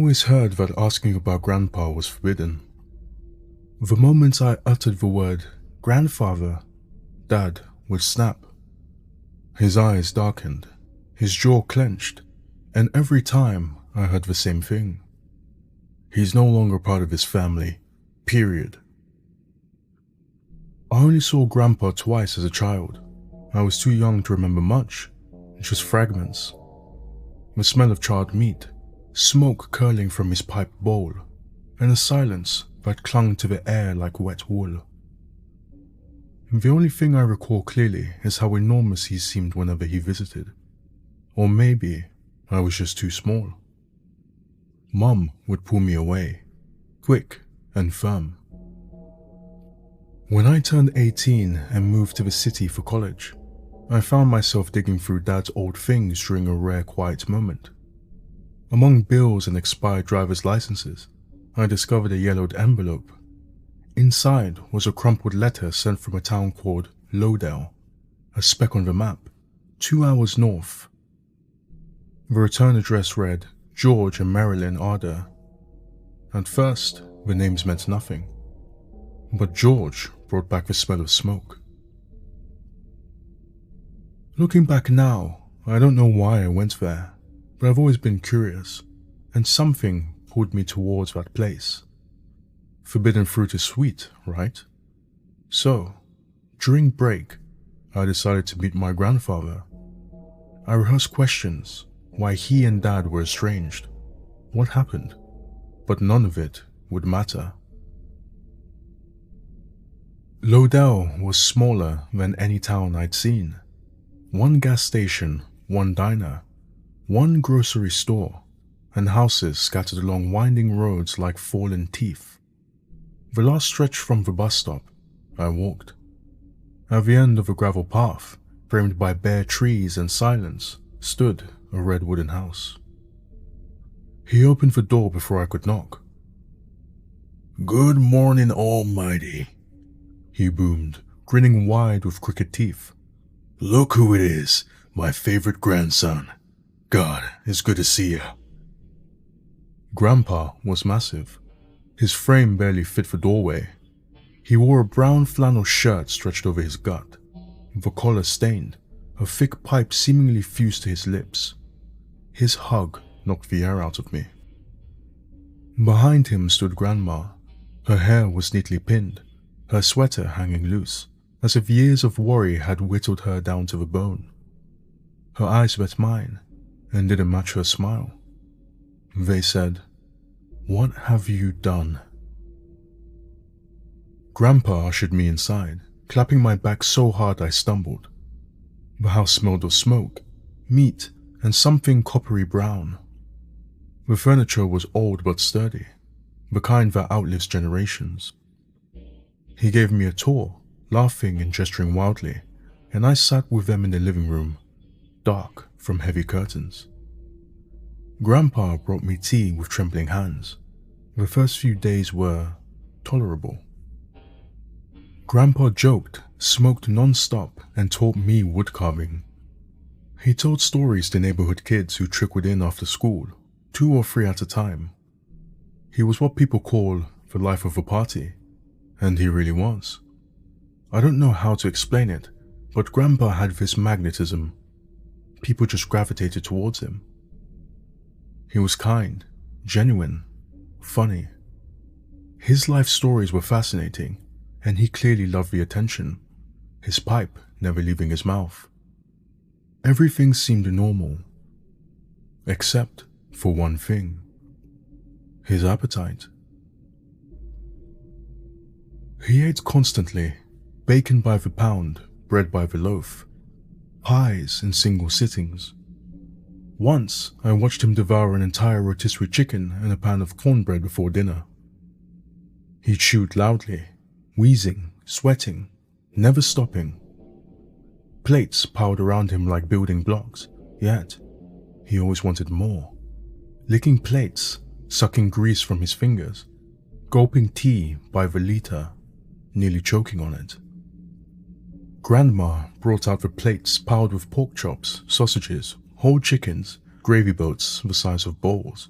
always heard that asking about Grandpa was forbidden. The moment I uttered the word grandfather, Dad would snap. His eyes darkened, his jaw clenched, and every time I heard the same thing. He's no longer part of his family, period. I only saw Grandpa twice as a child. I was too young to remember much, just fragments. The smell of charred meat, smoke curling from his pipe bowl, and a silence that clung to the air like wet wool. The only thing I recall clearly is how enormous he seemed whenever he visited. Or maybe I was just too small. Mum would pull me away, quick and firm. When I turned 18 and moved to the city for college, I found myself digging through Dad's old things during a rare quiet moment. Among bills and expired driver's licenses, I discovered a yellowed envelope. Inside was a crumpled letter sent from a town called Lowdale, a speck on the map, 2 hours north. The return address read George and Marilyn Arder. At first, the names meant nothing, but George brought back the smell of smoke. Looking back now, I don't know why I went there, but I've always been curious, and something pulled me towards that place. Forbidden fruit is sweet, right? So, during break, I decided to meet my grandfather. I rehearsed questions, why he and Dad were estranged, what happened, but none of it would matter. Lowdale was smaller than any town I'd seen. One gas station, one diner, one grocery store, and houses scattered along winding roads like fallen teeth. The last stretch from the bus stop, I walked. At the end of a gravel path, framed by bare trees and silence, stood a red wooden house. He opened the door before I could knock. "Good morning, Almighty," he boomed, grinning wide with crooked teeth. "Look who it is, my favorite grandson. God, it's good to see you." Grandpa was massive. His frame barely fit the doorway. He wore a brown flannel shirt stretched over his gut, the collar stained, a thick pipe seemingly fused to his lips. His hug knocked the air out of me. Behind him stood Grandma. Her hair was neatly pinned, her sweater hanging loose, as if years of worry had whittled her down to the bone. Her eyes met mine, and didn't match her smile. They said, "What have you done?" Grandpa ushered me inside, clapping my back so hard I stumbled. The house smelled of smoke, meat, and something coppery brown. The furniture was old but sturdy, the kind that outlives generations. He gave me a tour, laughing and gesturing wildly, and I sat with them in the living room, dark from heavy curtains. Grandpa brought me tea with trembling hands. The first few days were tolerable. Grandpa joked, smoked non-stop, and taught me woodcarving. He told stories to neighborhood kids who trickled in after school, 2 or 3 at a time. He was what people call the life of a party, and he really was. I don't know how to explain it, but Grandpa had this magnetism. People just gravitated towards him. He was kind, genuine, funny. His life stories were fascinating, and he clearly loved the attention, his pipe never leaving his mouth. Everything seemed normal, except for one thing: his appetite. He ate constantly, bacon by the pound, bread by the loaf, pies in single sittings. Once, I watched him devour an entire rotisserie chicken and a pan of cornbread before dinner. He chewed loudly, wheezing, sweating, never stopping. Plates piled around him like building blocks, yet he always wanted more. Licking plates, sucking grease from his fingers, gulping tea by the liter, nearly choking on it. Grandma brought out the plates piled with pork chops, sausages, whole chickens, gravy boats the size of bowls,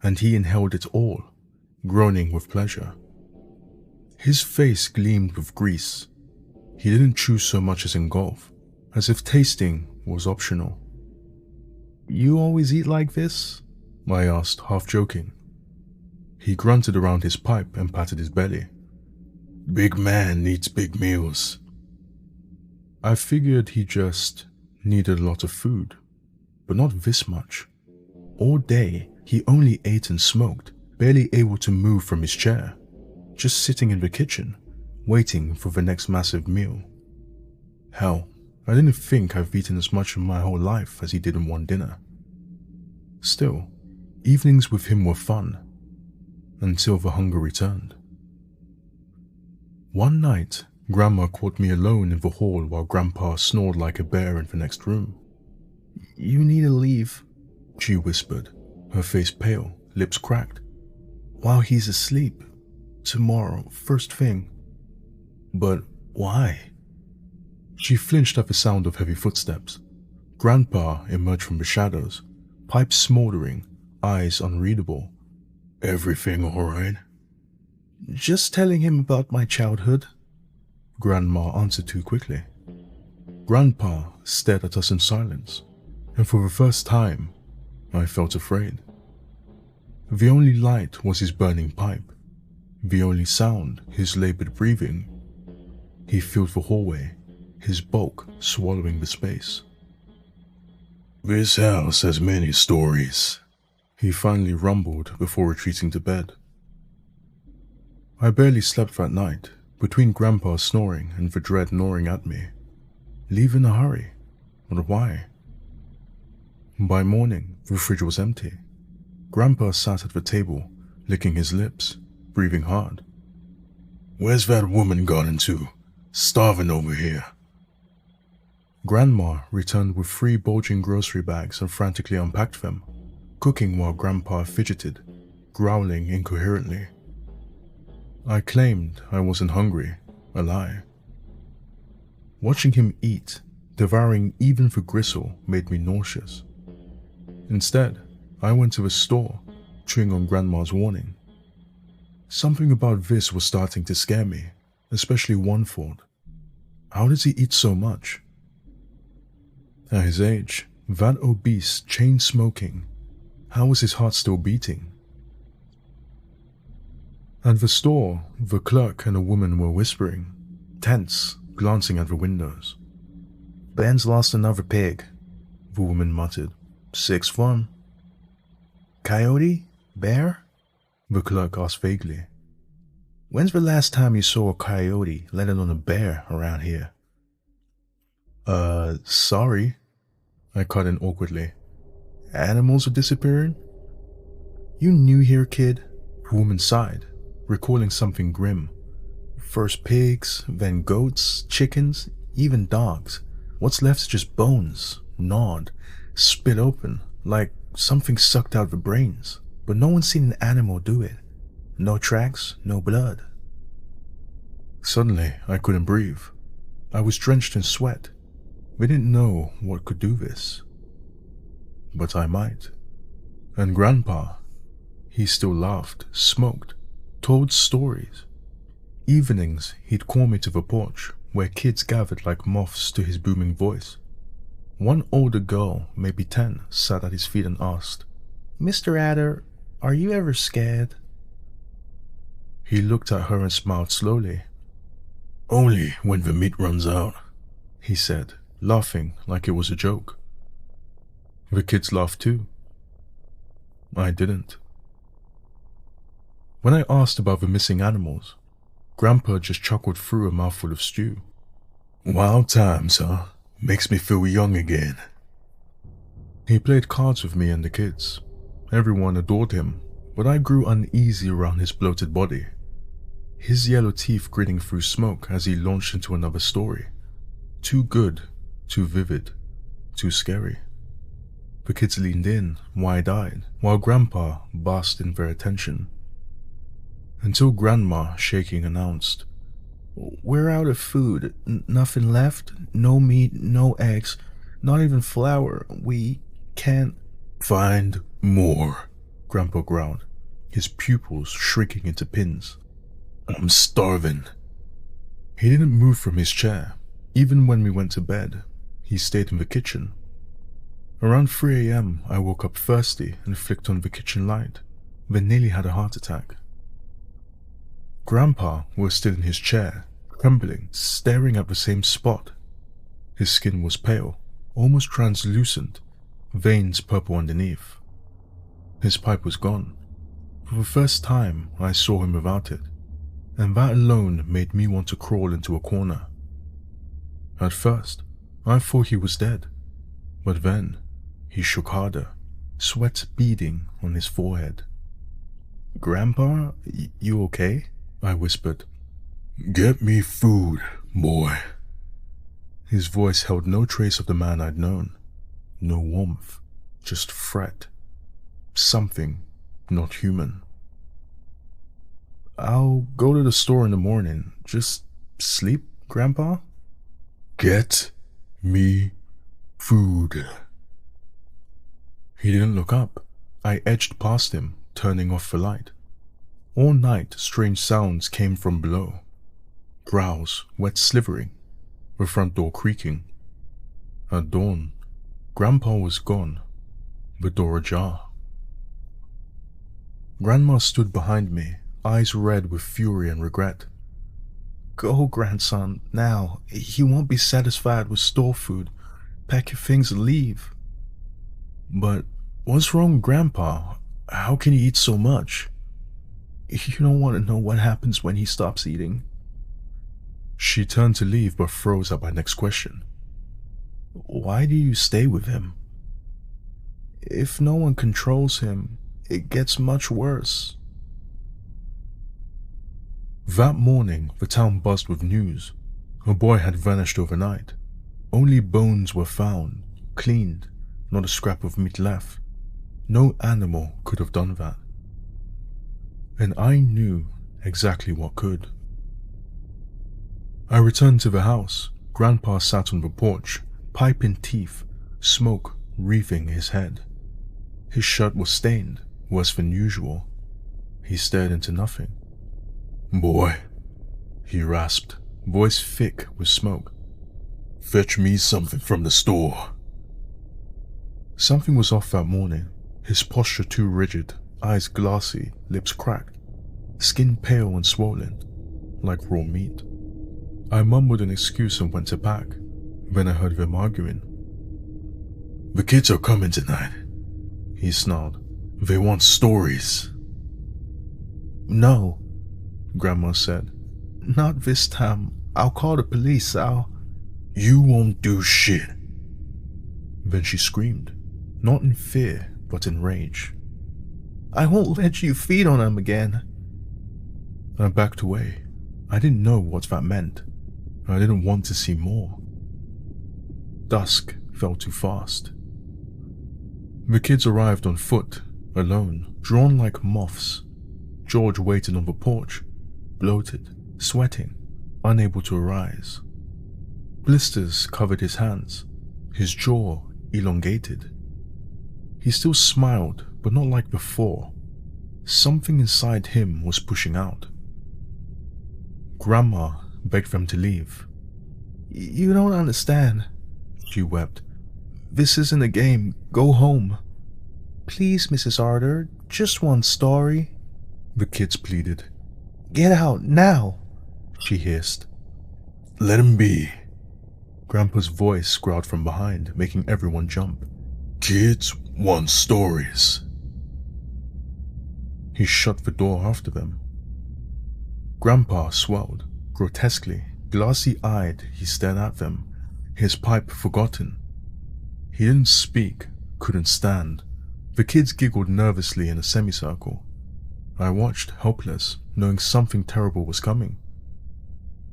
and he inhaled it all, groaning with pleasure. His face gleamed with grease. He didn't chew so much as engulf, as if tasting was optional. "You always eat like this?" I asked, half joking. He grunted around his pipe and patted his belly. "Big man eats big meals." I figured he just needed a lot of food, but not this much. All day, he only ate and smoked, barely able to move from his chair, just sitting in the kitchen, waiting for the next massive meal. Hell, I didn't think I've eaten as much in my whole life as he did in one dinner. Still, evenings with him were fun, until the hunger returned. One night, Grandma caught me alone in the hall while Grandpa snored like a bear in the next room. "You need to leave," she whispered, her face pale, lips cracked. "While he's asleep. Tomorrow, first thing." "But why?" She flinched at the sound of heavy footsteps. Grandpa emerged from the shadows, pipe smoldering, eyes unreadable. "Everything all right?" "Just telling him about my childhood," Grandma answered too quickly. Grandpa stared at us in silence, and for the first time, I felt afraid. The only light was his burning pipe, the only sound his labored breathing. He filled the hallway, his bulk swallowing the space. "This house has many stories," he finally rumbled before retreating to bed. I barely slept that night, between Grandpa snoring and the dread gnawing at me. Leave in a hurry? But why? By morning, the fridge was empty. Grandpa sat at the table, licking his lips, breathing hard. "Where's that woman gone into? Starving over here." Grandma returned with 3 bulging grocery bags and frantically unpacked them, cooking while Grandpa fidgeted, growling incoherently. I claimed I wasn't hungry, a lie. Watching him eat, devouring even the gristle, made me nauseous. Instead, I went to the store, chewing on Grandma's warning. Something about this was starting to scare me, especially one thought. How does he eat so much? At his age, that obese, chain-smoking, how was his heart still beating? At the store, the clerk and a woman were whispering, tense, glancing at the windows. "Ben's lost another pig," the woman muttered. "6th one." "Coyote? Bear?" the clerk asked vaguely. "When's the last time you saw a coyote, let alone a bear, around here?" Sorry," I cut in awkwardly. "Animals are disappearing?" "You new here, kid?" The woman sighed, recalling something grim. "First pigs, then goats, chickens, even dogs. What's left is just bones, gnawed, spit open, like something sucked out the brains. But no one's seen an animal do it. No tracks, no blood." Suddenly, I couldn't breathe. I was drenched in sweat. We didn't know what could do this. But I might. And Grandpa, he still laughed, smoked, told stories. Evenings, he'd call me to the porch, where kids gathered like moths to his booming voice. One older girl, maybe 10, sat at his feet and asked, "Mr. Adder, are you ever scared?" He looked at her and smiled slowly. "Only when the meat runs out," he said, laughing like it was a joke. The kids laughed too. I didn't. When I asked about the missing animals, Grandpa just chuckled through a mouthful of stew. "Wild times, huh? Makes me feel young again." He played cards with me and the kids. Everyone adored him, but I grew uneasy around his bloated body. His yellow teeth gritting through smoke as he launched into another story. Too good, too vivid, too scary. The kids leaned in, wide-eyed, while Grandpa basked in their attention. Until Grandma, shaking, announced, "We're out of food. Nothing left. No meat, no eggs, not even flour. We can't..." "Find more," Grandpa growled, his pupils shrinking into pins. I'm starving. He didn't move from his chair. Even when we went to bed, he stayed in the kitchen. Around 3 a.m, I woke up thirsty and flicked on the kitchen light, then nearly had a heart attack. Grandpa was still in his chair, trembling, staring at the same spot. His skin was pale, almost translucent, veins purple underneath. His pipe was gone. For the first time, I saw him without it, and that alone made me want to crawl into a corner. At first, I thought he was dead, but then he shook harder, sweat beading on his forehead. Grandpa, you okay? I whispered. Get me food, boy. His voice held no trace of the man I'd known. No warmth, just threat. Something not human. I'll go to the store in the morning. Just sleep, Grandpa? Get me food. He didn't look up. I edged past him, turning off the light. All night, strange sounds came from below. Growls, wet slivering, the front door creaking. At dawn, Grandpa was gone, the door ajar. Grandma stood behind me, eyes red with fury and regret. Go, grandson, now. He won't be satisfied with store food. Pack your things and leave. But what's wrong, Grandpa? How can he eat so much? You don't want to know what happens when he stops eating. She turned to leave but froze at my next question. Why do you stay with him? If no one controls him, it gets much worse. That morning, the town buzzed with news. A boy had vanished overnight. Only bones were found, cleaned, not a scrap of meat left. No animal could have done that. And I knew exactly what could. I returned to the house. Grandpa sat on the porch, pipe in teeth, smoke wreathing his head. His shirt was stained, worse than usual. He stared into nothing. Boy, he rasped, voice thick with smoke. Fetch me something from the store. Something was off that morning. His posture too rigid, eyes glassy, lips cracked, skin pale and swollen, like raw meat. I mumbled an excuse and went to pack. Then I heard them arguing. The kids are coming tonight, he snarled. They want stories. No, Grandma said. Not this time. I'll call the police. You won't do shit. Then she screamed, not in fear, but in rage. I won't let you feed on them again. I backed away. I didn't know what that meant. I didn't want to see more. Dusk fell too fast. The kids arrived on foot, alone, drawn like moths. George waited on the porch, bloated, sweating, unable to arise. Blisters covered his hands, his jaw elongated. He still smiled, but not like before. Something inside him was pushing out. Grandma begged them to leave. You don't understand, she wept. This isn't a game. Go home. Please, Mrs. Arthur, just one story, the kids pleaded. Get out, now, she hissed. Let him be. Grandpa's voice growled from behind, making everyone jump. Kids want stories. He shut the door after them. Grandpa swelled. Grotesquely, glassy-eyed, he stared at them, his pipe forgotten. He didn't speak, couldn't stand. The kids giggled nervously in a semicircle. I watched, helpless, knowing something terrible was coming.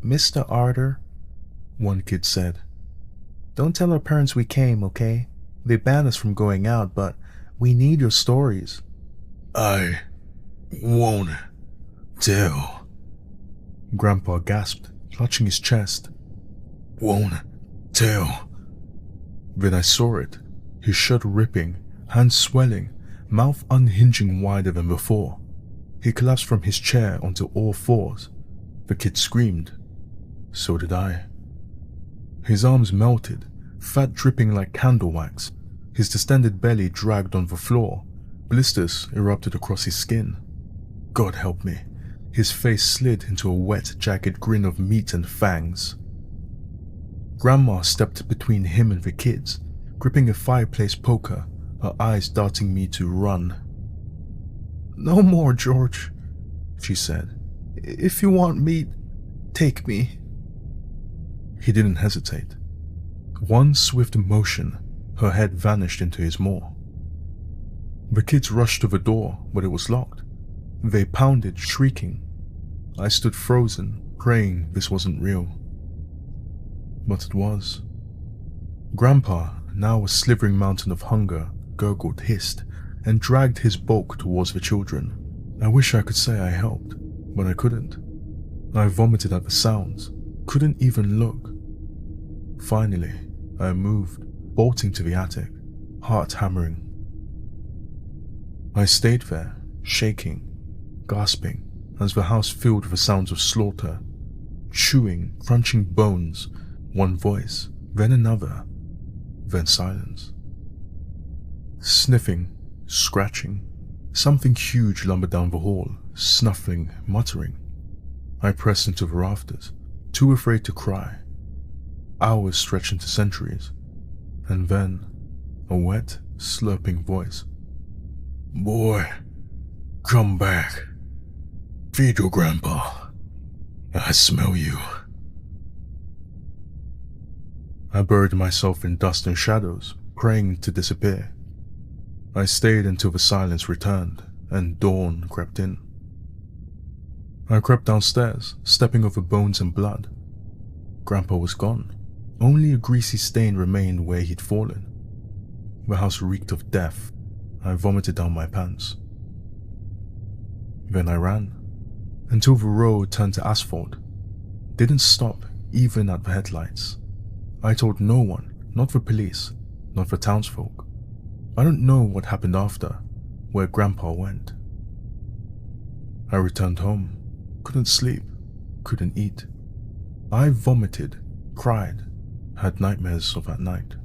Mr. Arthur, one kid said. Don't tell our parents we came, okay? They banned us from going out, but we need your stories. I won't tell. Grandpa gasped, clutching his chest. Won't tell. Then I saw it, his shirt ripping, hands swelling, mouth unhinging wider than before. He collapsed from his chair onto all fours. The kid screamed. So did I. His arms melted, fat dripping like candle wax. His distended belly dragged on the floor. Blisters erupted across his skin. God help me. His face slid into a wet, jagged grin of meat and fangs. Grandma stepped between him and the kids, gripping a fireplace poker, her eyes darting me to run. "No more, George," she said. "If you want meat, take me." He didn't hesitate. One swift motion, her head vanished into his maw. The kids rushed to the door, but it was locked. They pounded, shrieking. I stood frozen, praying this wasn't real. But it was. Grandpa, now a slithering mountain of hunger, gurgled, hissed, and dragged his bulk towards the children. I wish I could say I helped, but I couldn't. I vomited at the sounds, couldn't even look. Finally, I moved, bolting to the attic, heart hammering. I stayed there, shaking, gasping, as the house filled with the sounds of slaughter, chewing, crunching bones, one voice, then another, then silence. Sniffing, scratching, something huge lumbered down the hall, snuffling, muttering. I pressed into the rafters, too afraid to cry. Hours stretched into centuries, and then a wet, slurping voice. "Boy, come back. Feed your grandpa. I smell you." I buried myself in dust and shadows, praying to disappear. I stayed until the silence returned and dawn crept in. I crept downstairs, stepping over bones and blood. Grandpa was gone. Only a greasy stain remained where he'd fallen. The house reeked of death. I vomited down my pants. Then I ran, until the road turned to asphalt. Didn't stop, even at the headlights. I told no one, not the police, not the townsfolk. I don't know what happened after, where Grandpa went. I returned home, couldn't sleep, couldn't eat. I vomited, cried, had nightmares of that night.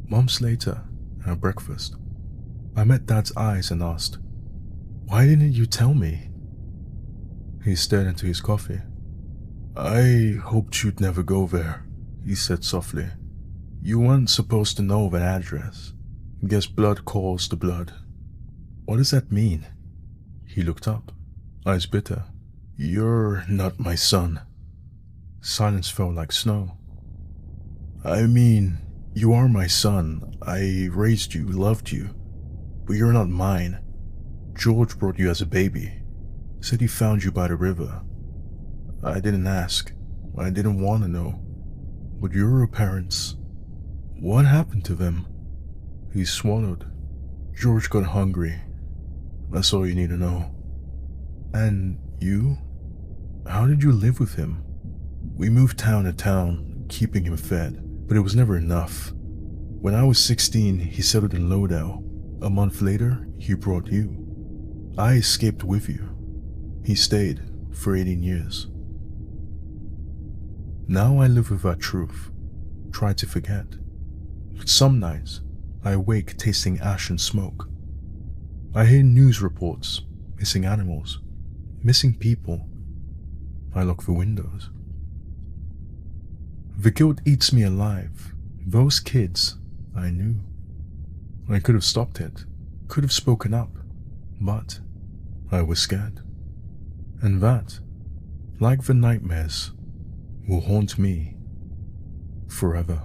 Months later, at breakfast, I met Dad's eyes and asked, "Why didn't you tell me?" He stared into his coffee. "I hoped you'd never go there," he said softly. "You weren't supposed to know that address. Guess blood calls to blood." "What does that mean?" He looked up, eyes bitter. "You're not my son." Silence fell like snow. "I mean, you are my son. I raised you, loved you. But you're not mine. George brought you as a baby. Said he found you by the river. I didn't ask. I didn't want to know. But your parents, what happened to them?" He swallowed. "George got hungry. That's all you need to know." "And you? How did you live with him?" "We moved town to town, keeping him fed, but it was never enough. When I was 16, he settled in Lowdell. A month later, he brought you. I escaped with you. He stayed for 18 years. Now I live with that truth, try to forget. But some nights, I wake tasting ash and smoke. I hear news reports, missing animals, missing people. I lock the windows. The guilt eats me alive. Those kids, I knew. I could have stopped it, could have spoken up, but I was scared. And that, like the nightmares, will haunt me forever.